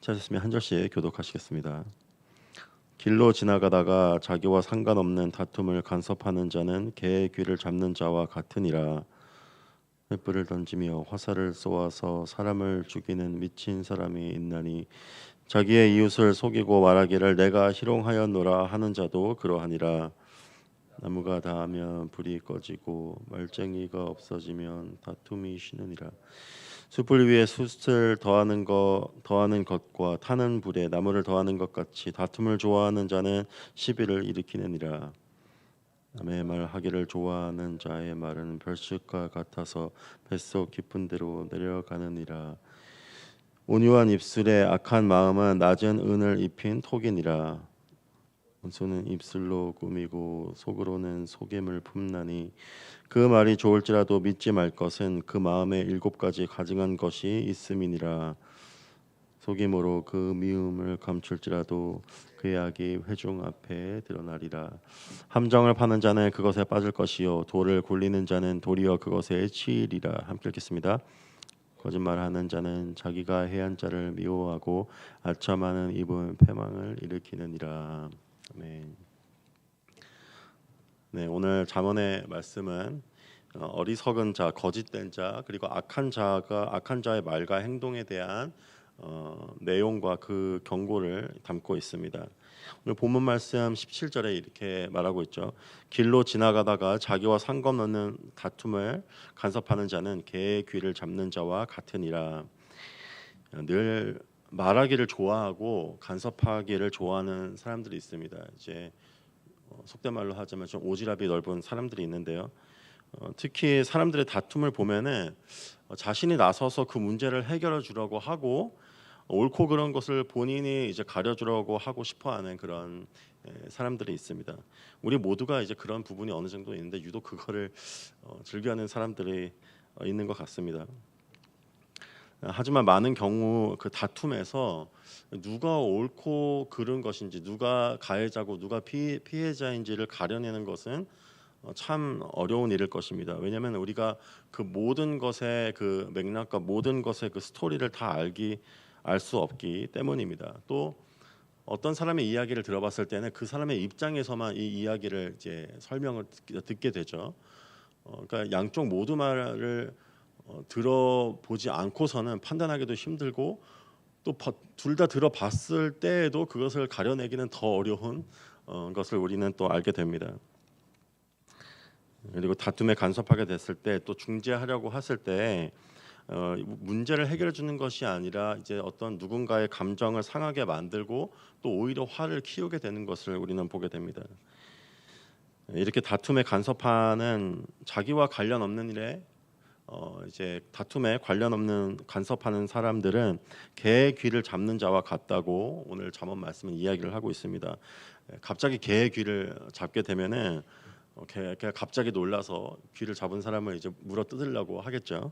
찾으시면 한 절씩 교독하시겠습니다. 길로 지나가다가 자기와 상관없는 다툼을 간섭하는 자는 개의 귀를 잡는 자와 같으니라. 횃불을 던지며 화살을 쏘아서 사람을 죽이는 미친 사람이 있나니 자기의 이웃을 속이고 말하기를 내가 희롱하였노라 하는 자도 그러하니라. 나무가 닿으면 불이 꺼지고 말쟁이가 없어지면 다툼이 쉬느니라. 숯불 위에 숯을 더하는 것과 타는 불에 나무를 더하는 것 같이 다툼을 좋아하는 자는 시비를 일으키느니라. 남의 말 하기를 좋아하는 자의 말은 별식과 같아서 뱃속 깊은 데로 내려가느니라. 온유한 입술에 악한 마음은 낮은 은을 입힌 톡이니라. 원수는 입술로 꾸미고 속으로는 속임을 품나니 그 말이 좋을지라도 믿지 말 것은 그 마음에 7가지 가증한 것이 있음이니라. 속임으로 그 미움을 감출지라도 그의 악이 회중 앞에 드러나리라. 함정을 파는 자는 그것에 빠질 것이요 돌을 굴리는 자는 도리어 그것에 치이리라. 함께 읽겠습니다. 거짓말하는 자는 자기가 해한 자를 미워하고 아첨하는 입은 패망을 일으키느니라. 아멘. 네, 오늘 잠언의 말씀은 어리석은 자, 거짓된 자, 그리고 악한 자의 말과 행동에 대한 내용과 그 경고를 담고 있습니다. 오늘 본문 말씀 17절에 이렇게 말하고 있죠. 길로 지나가다가 자기와 상관없는 다툼을 간섭하는 자는 개의 귀를 잡는 자와 같으니라. 늘 말하기를 좋아하고 간섭하기를 좋아하는 사람들이 있습니다. 이제 속된 말로 하자면 좀 오지랖이 넓은 사람들이 있는데요. 특히 사람들의 다툼을 보면은 자신이 나서서 그 문제를 해결해 주려고 하고 옳고 그런 것을 본인이 이제 가려주려고 하고 싶어하는 그런 사람들이 있습니다. 우리 모두가 이제 그런 부분이 어느 정도 있는데 유독 그거를 즐겨하는 사람들이 있는 것 같습니다. 하지만 많은 경우 그 다툼에서 누가 옳고 그른 것인지, 누가 가해자고 누가 피해자인지를 가려내는 것은 참 어려운 일일 것입니다. 왜냐하면 우리가 그 모든 것의 그 맥락과 모든 것의 그 스토리를 다 알 수 없기 때문입니다. 또 어떤 사람의 이야기를 들어봤을 때는 그 사람의 입장에서만 이 이야기를 이제 설명을 듣게 되죠. 그러니까 양쪽 모두 말을 들어보지 않고서는 판단하기도 힘들고 또 둘 다 들어봤을 때에도 그것을 가려내기는 더 어려운 것을 우리는 또 알게 됩니다. 그리고 다툼에 간섭하게 됐을 때 또 중재하려고 했을 때 문제를 해결해 주는 것이 아니라 이제 어떤 누군가의 감정을 상하게 만들고 또 오히려 화를 키우게 되는 것을 우리는 보게 됩니다. 이렇게 다툼에 간섭하는 자기와 관련 없는 일에 이제 다툼에 관련 없는 간섭하는 사람들은 개의 귀를 잡는 자와 같다고 오늘 잠언 말씀은 이야기를 하고 있습니다. 갑자기 개의 귀를 잡게 되면은 걔가 갑자기 놀라서 귀를 잡은 사람을 이제 물어 뜯으려고 하겠죠.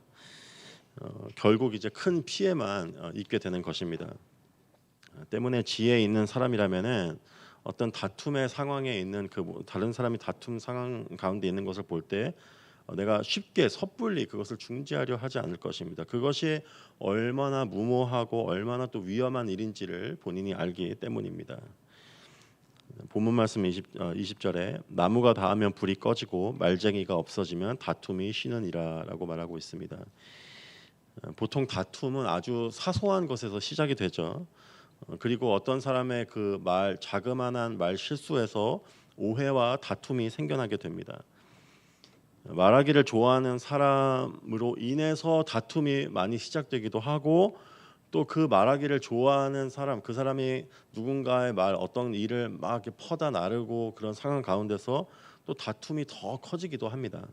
결국 이제 큰 피해만 입게 되는 것입니다. 때문에 지혜 있는 사람이라면은 어떤 다툼의 상황에 있는 다른 사람이 다툼 상황 가운데 있는 것을 볼 때 내가 쉽게 섣불리 그것을 중지하려 하지 않을 것입니다. 그것이 얼마나 무모하고 얼마나 또 위험한 일인지를 본인이 알기 때문입니다. 본문 말씀 20절에 나무가 닿으면 불이 꺼지고 말쟁이가 없어지면 다툼이 쉬느니라라고 말하고 있습니다. 보통 다툼은 아주 사소한 것에서 시작이 되죠. 그리고 어떤 사람의 그 자그마한 말 실수에서 오해와 다툼이 생겨나게 됩니다. 말하기를 좋아하는 사람으로 인해서 다툼이 많이 시작되기도 하고 또 그 말하기를 좋아하는 사람, 그 사람이 누군가의 어떤 일을 막 이렇게 퍼다 나르고 그런 상황 가운데서 또 다툼이 더 커지기도 합니다.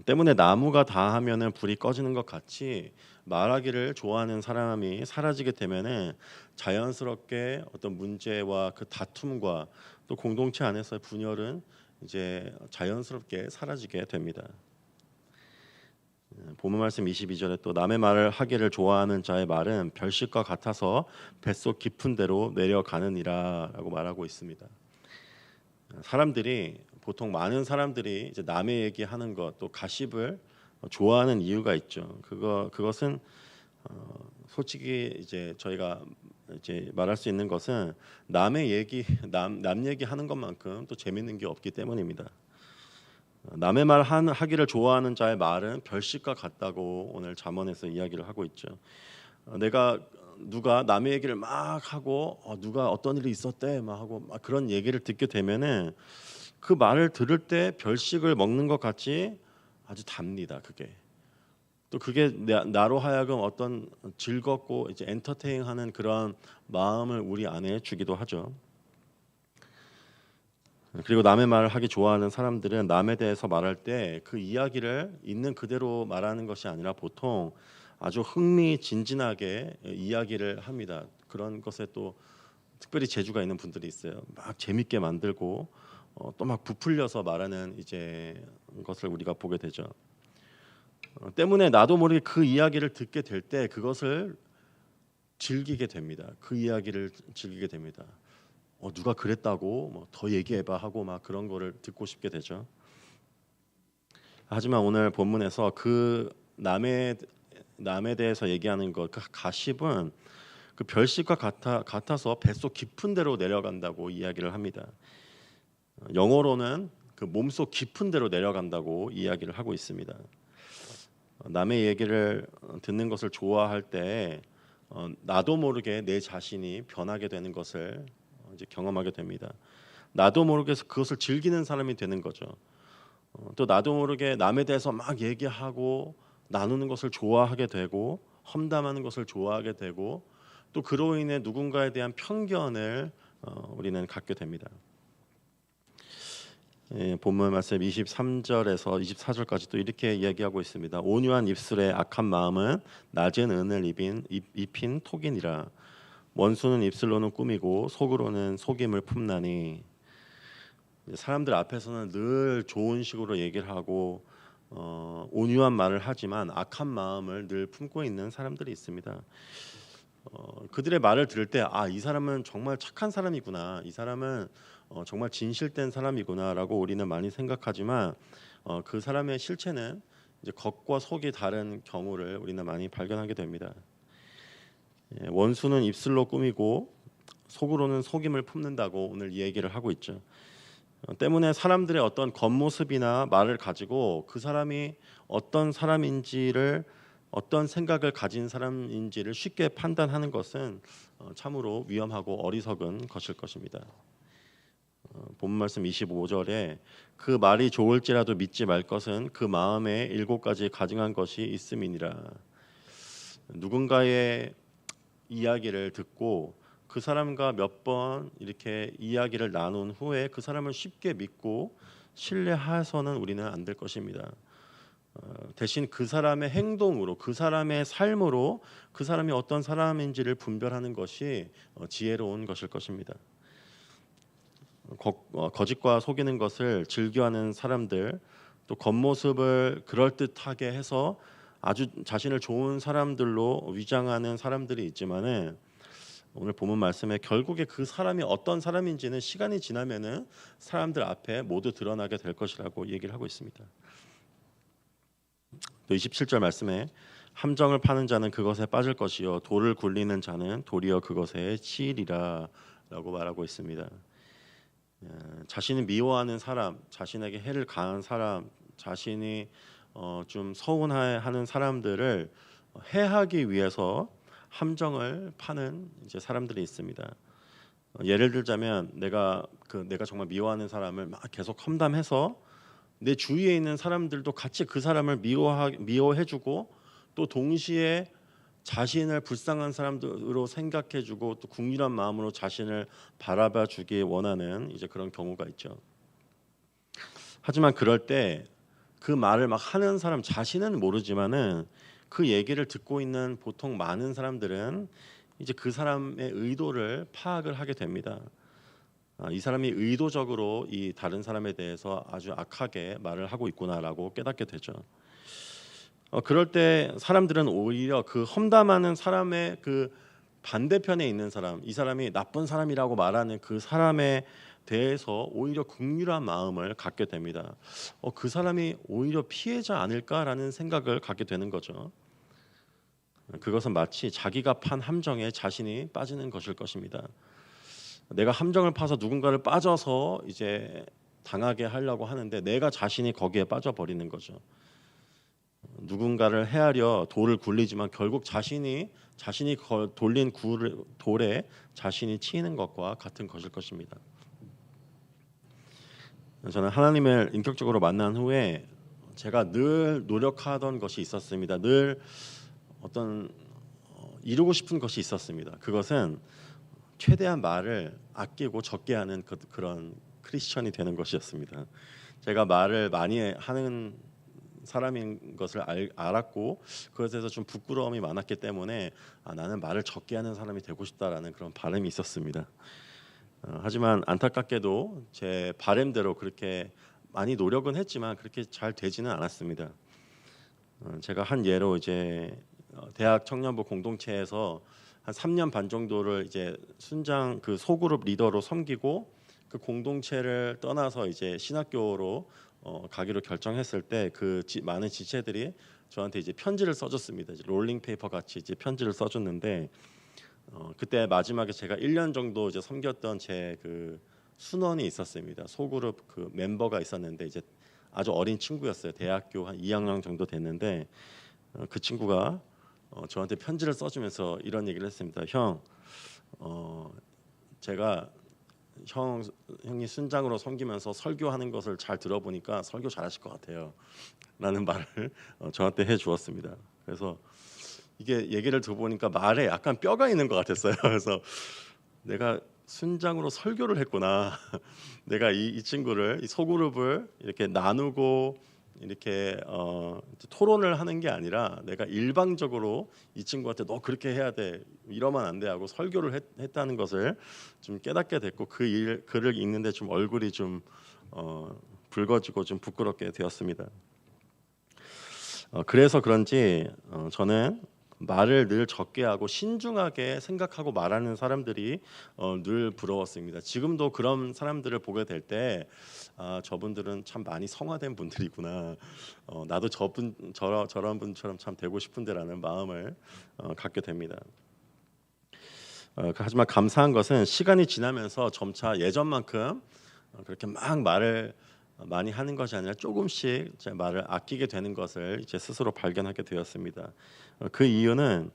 때문에 나무가 닿으면은 불이 꺼지는 것 같이 말하기를 좋아하는 사람이 사라지게 되면은 자연스럽게 어떤 문제와 그 다툼과 또 공동체 안에서의 분열은 이제 자연스럽게 사라지게 됩니다. 본문 말씀 22절에 또 남의 말을 하기를 좋아하는 자의 말은 별식과 같아서 뱃속 깊은 데로 내려가느니라라고 말하고 있습니다. 보통 많은 사람들이 이제 남의 얘기하는 것 또 가십을 좋아하는 이유가 있죠. 그것은 솔직히 이제 저희가 이제 말할 수 있는 것은 남의 얘기, 남 얘기하는 것만큼 또 재밌는 게 없기 때문입니다. 남의 말 하기를 좋아하는 자의 말은 별식과 같다고 오늘 잠언에서 이야기를 하고 있죠. 내가 누가 남의 얘기를 막 하고 누가 어떤 일이 있었대 막 하고 막 그런 얘기를 듣게 되면은 그 말을 들을 때 별식을 먹는 것 같이 아주 답니다. 그게 또 그게 나로 하여금 어떤 즐겁고 이제 엔터테인하는 그런 마음을 우리 안에 주기도 하죠. 그리고 남의 말을 하기 좋아하는 사람들은 남에 대해서 말할 때 그 이야기를 있는 그대로 말하는 것이 아니라 보통 아주 흥미진진하게 이야기를 합니다. 그런 것에 또 특별히 재주가 있는 분들이 있어요. 막 재밌게 만들고 또 막 부풀려서 말하는 이제 것을 우리가 보게 되죠. 때문에 나도 모르게 그 이야기를 듣게 될 때 그것을 즐기게 됩니다. 그 이야기를 즐기게 됩니다. 누가 그랬다고 뭐 더 얘기해봐 하고 막 그런 거를 듣고 싶게 되죠. 하지만 오늘 본문에서 그 남에 대해서 얘기하는 것, 그 가십은 그 별식과 같아서 뱃속 깊은 데로 내려간다고 이야기를 합니다. 영어로는 그 몸속 깊은 데로 내려간다고 이야기를 하고 있습니다. 남의 얘기를 듣는 것을 좋아할 때 나도 모르게 내 자신이 변하게 되는 것을 이제 경험하게 됩니다. 나도 모르게 그것을 즐기는 사람이 되는 거죠. 또 나도 모르게 남에 대해서 막 얘기하고 나누는 것을 좋아하게 되고 험담하는 것을 좋아하게 되고 또 그로 인해 누군가에 대한 편견을 우리는 갖게 됩니다. 본문 말씀 23절에서 24절까지 또 이렇게 이야기하고 있습니다. 온유한 입술에 악한 마음은 낮은 은을 입힌 톡이니라. 원수는 입술로는 꾸미고 속으로는 속임을 품나니. 사람들 앞에서는 늘 좋은 식으로 얘기를 하고 온유한 말을 하지만 악한 마음을 늘 품고 있는 사람들이 있습니다. 그들의 말을 들을 때 이 사람은 정말 착한 사람이구나, 이 사람은 정말 진실된 사람이구나라고 우리는 많이 생각하지만 그 사람의 실체는 이제 겉과 속이 다른 경우를 우리는 많이 발견하게 됩니다. 원수는 입술로 꾸미고 속으로는 속임을 품는다고 오늘 이 얘기를 하고 있죠. 때문에 사람들의 어떤 겉모습이나 말을 가지고 그 사람이 어떤 사람인지를 어떤 생각을 가진 사람인지를 쉽게 판단하는 것은 참으로 위험하고 어리석은 것일 것입니다. 본 말씀 25절에 그 말이 좋을지라도 믿지 말 것은 그 마음에 7가지 가증한 것이 있음이니라. 누군가의 이야기를 듣고 그 사람과 몇 번 이렇게 이야기를 나눈 후에 그 사람을 쉽게 믿고 신뢰해서는 우리는 안 될 것입니다. 대신 그 사람의 행동으로, 그 사람의 삶으로 그 사람이 어떤 사람인지를 분별하는 것이 지혜로운 것일 것입니다. 거짓과 속이는 것을 즐겨하는 사람들, 또 겉모습을 그럴듯하게 해서 아주 자신을 좋은 사람들로 위장하는 사람들이 있지만은 오늘 본문 말씀에 결국에 그 사람이 어떤 사람인지는 시간이 지나면은 사람들 앞에 모두 드러나게 될 것이라고 얘기를 하고 있습니다. 또 27절 말씀에 함정을 파는 자는 그것에 빠질 것이요 돌을 굴리는 자는 도리어 그것에 치이리라 라고 말하고 있습니다. 자신이 미워하는 사람, 자신에게 해를 가한 사람, 자신이 좀 서운해하는 사람들을 해하기 위해서 함정을 파는 이제 사람들이 있습니다. 예를 들자면 내가 정말 미워하는 사람을 막 계속 험담해서 내 주위에 있는 사람들도 같이 그 사람을 미워해주고 또 동시에 자신을 불쌍한 사람으로 생각해주고 또 국률한 마음으로 자신을 바라봐주기 원하는 이제 그런 경우가 있죠. 하지만 그럴 때 그 말을 막 하는 사람 자신은 모르지만은 그 얘기를 듣고 있는 보통 많은 사람들은 이제 그 사람의 의도를 파악을 하게 됩니다. 이 사람이 의도적으로 이 다른 사람에 대해서 아주 악하게 말을 하고 있구나라고 깨닫게 되죠. 그럴 때 사람들은 오히려 그 험담하는 사람의 그 반대편에 있는 사람, 이 사람이 나쁜 사람이라고 말하는 그 사람에 대해서 오히려 긍휼한 마음을 갖게 됩니다. 그 사람이 오히려 피해자 아닐까라는 생각을 갖게 되는 거죠. 그것은 마치 자기가 판 함정에 자신이 빠지는 것일 것입니다. 내가 함정을 파서 누군가를 빠져서 이제 당하게 하려고 하는데 내가 자신이 거기에 빠져버리는 거죠. 누군가를 헤아려 돌을 굴리지만 결국 자신이 돌린 돌에 자신이 치이는 것과 같은 것일 것입니다. 저는 하나님을 인격적으로 만난 후에 제가 늘 노력하던 것이 있었습니다. 늘 어떤 이루고 싶은 것이 있었습니다. 그것은 최대한 말을 아끼고 적게 하는 그런 크리스천이 되는 것이었습니다. 제가 말을 많이 하는 사람인 것을 알았고 그것에서 좀 부끄러움이 많았기 때문에 나는 말을 적게 하는 사람이 되고 싶다라는 그런 바람이 있었습니다. 하지만 안타깝게도 제 바람대로 그렇게 많이 노력은 했지만 그렇게 잘 되지는 않았습니다. 제가 한 예로 이제 대학 청년부 공동체에서 한 3년 반 정도를 이제 순장 그 소그룹 리더로 섬기고 그 공동체를 떠나서 이제 신학교로 가기로 결정했을 때 그 많은 지체들이 저한테 이제 편지를 써줬습니다. 이제 롤링 페이퍼 같이 이제 편지를 써줬는데 그때 마지막에 제가 1년 정도 이제 섬겼던 제 그 순원이 있었습니다. 소그룹 그 멤버가 있었는데 이제 아주 어린 친구였어요. 대학교 한 2학년 정도 됐는데 그 친구가 저한테 편지를 써주면서 이런 얘기를 했습니다. 형, 제가 형이 순장으로 섬기면서 설교하는 것을 잘 들어보니까 설교 잘하실 것 같아요. 라는 말을 저한테 해주었습니다. 그래서 이게 얘기를 들어보니까 말에 약간 뼈가 있는 것 같았어요. 그래서 내가 순장으로 설교를 했구나. 내가 이 친구를 이 소그룹을 이렇게 나누고 이렇게 토론을 하는 게 아니라 내가 일방적으로 이 친구한테 너 그렇게 해야 돼 이러면 안 돼 하고 설교를 했다는 것을 좀 깨닫게 됐고 글을 읽는데 좀 얼굴이 좀 붉어지고 좀 부끄럽게 되었습니다. 그래서 그런지 저는 말을 늘 적게 하고 신중하게 생각하고 말하는 사람들이 늘 부러웠습니다. 지금도 그런 사람들을 보게 될 때 저분들은 참 많이 성화된 분들이구나. 나도 저런 분처럼 참 되고 싶은데라는 마음을 갖게 됩니다. 하지만 감사한 것은 시간이 지나면서 점차 예전만큼 그렇게 막 말을 많이 하는 것이 아니라 조금씩 제 말을 아끼게 되는 것을 이제 스스로 발견하게 되었습니다. 그 이유는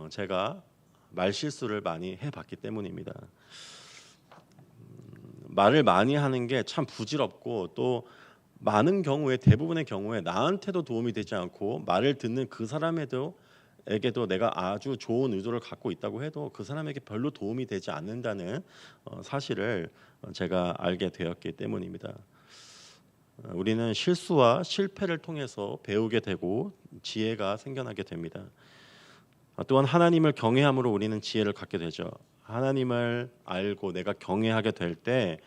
제가 말 실수를 많이 해봤기 때문입니다. 말을 많이 하는 게 참 부질없고 또 많은 경우에 대부분의 경우에 나한테도 도움이 되지 않고 말을 듣는 그 사람에게도 내가 아주 좋은 의도를 갖고 있다고 해도 그 사람에게 별로 도움이 되지 않는다는 사실을 제가 알게 되었기 때문입니다. 우리는 실수와 실패를 통해서 배우게 되고 지혜가 생겨나게 됩니다. 또한 하나님을 경외함으로 우리는 지혜를 갖게 되죠. 하나님을 알고 내가 경외하게 될 때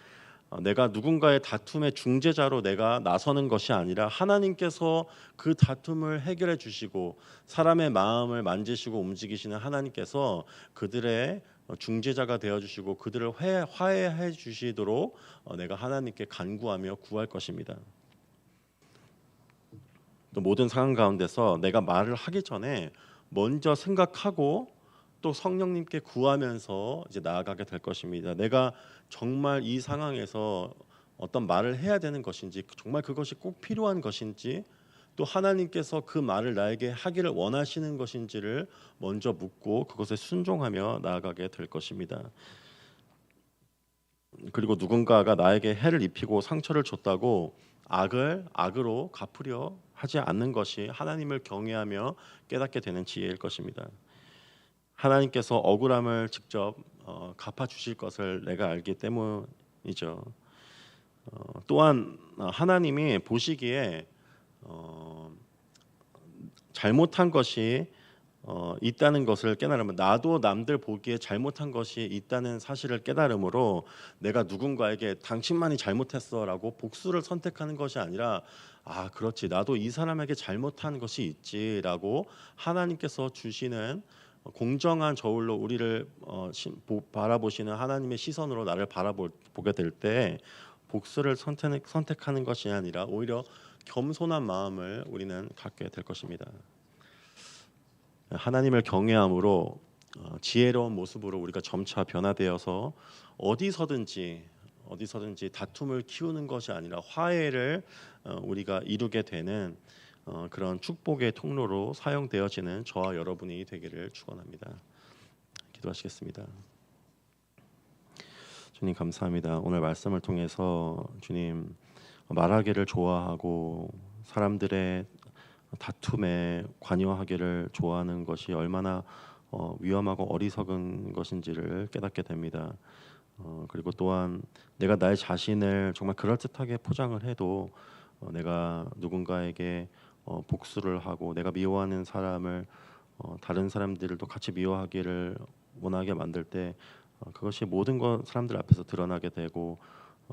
내가 누군가의 다툼의 중재자로 내가 나서는 것이 아니라 하나님께서 그 다툼을 해결해 주시고 사람의 마음을 만지시고 움직이시는 하나님께서 그들의 중재자가 되어 주시고 그들을 화해해 주시도록 내가 하나님께 간구하며 구할 것입니다. 또 모든 상황 가운데서 내가 말을 하기 전에 먼저 생각하고 또 성령님께 구하면서 이제 나아가게 될 것입니다. 내가 정말 이 상황에서 어떤 말을 해야 되는 것인지 정말 그것이 꼭 필요한 것인지 또 하나님께서 그 말을 나에게 하기를 원하시는 것인지를 먼저 묻고 그것에 순종하며 나아가게 될 것입니다. 그리고 누군가가 나에게 해를 입히고 상처를 줬다고 악을 악으로 갚으려 하지 않는 것이 하나님을 경외하며 깨닫게 되는 지혜일 것입니다. 하나님께서 억울함을 직접 갚아 주실 것을 내가 알기 때문이죠. 또한 하나님이 보시기에 잘못한 것이 있다는 것을 깨달으면 나도 남들 보기에 잘못한 것이 있다는 사실을 깨달음으로 내가 누군가에게 당신만이 잘못했어라고 복수를 선택하는 것이 아니라 그렇지 나도 이 사람에게 잘못한 것이 있지라고 하나님께서 주시는 공정한 저울로 우리를 바라보시는 하나님의 시선으로 나를 바라보게 될 때 복수를 선택하는 것이 아니라 오히려 겸손한 마음을 우리는 갖게 될 것입니다. 하나님을 경외함으로 지혜로운 모습으로 우리가 점차 변화되어서 어디서든지 다툼을 키우는 것이 아니라 화해를 우리가 이루게 되는 그런 축복의 통로로 사용되어지는 저와 여러분이 되기를 축원합니다. 기도하시겠습니다. 주님 감사합니다. 오늘 말씀을 통해서 주님 말하기를 좋아하고 사람들의 다툼에 관여하기를 좋아하는 것이 얼마나 위험하고 어리석은 것인지를 깨닫게 됩니다. 그리고 또한 내가 나의 자신을 정말 그럴듯하게 포장을 해도 내가 누군가에게 복수를 하고 내가 미워하는 사람을 다른 사람들도 같이 미워하기를 원하게 만들 때 그것이 모든 사람들 앞에서 드러나게 되고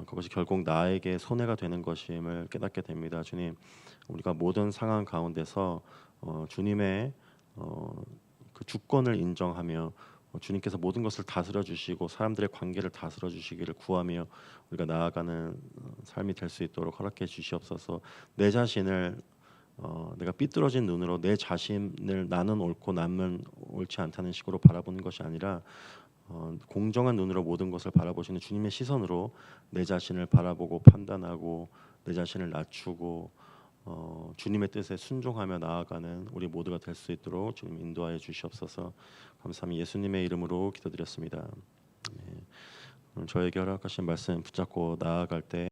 그것이 결국 나에게 손해가 되는 것임을 깨닫게 됩니다. 주님, 우리가 모든 상황 가운데서 주님의 그 주권을 인정하며 주님께서 모든 것을 다스려 주시고 사람들의 관계를 다스려 주시기를 구하며 우리가 나아가는 삶이 될 수 있도록 허락해 주시옵소서. 내 자신을 내가 삐뚤어진 눈으로 내 자신을 나는 옳고 남은 옳지 않다는 식으로 바라보는 것이 아니라 공정한 눈으로 모든 것을 바라보시는 주님의 시선으로 내 자신을 바라보고 판단하고 내 자신을 낮추고 주님의 뜻에 순종하며 나아가는 우리 모두가 될 수 있도록 주님 인도하여 주시옵소서. 감사합니다. 예수님의 이름으로 기도드렸습니다. 네. 저에게 허락하신 말씀 붙잡고 나아갈 때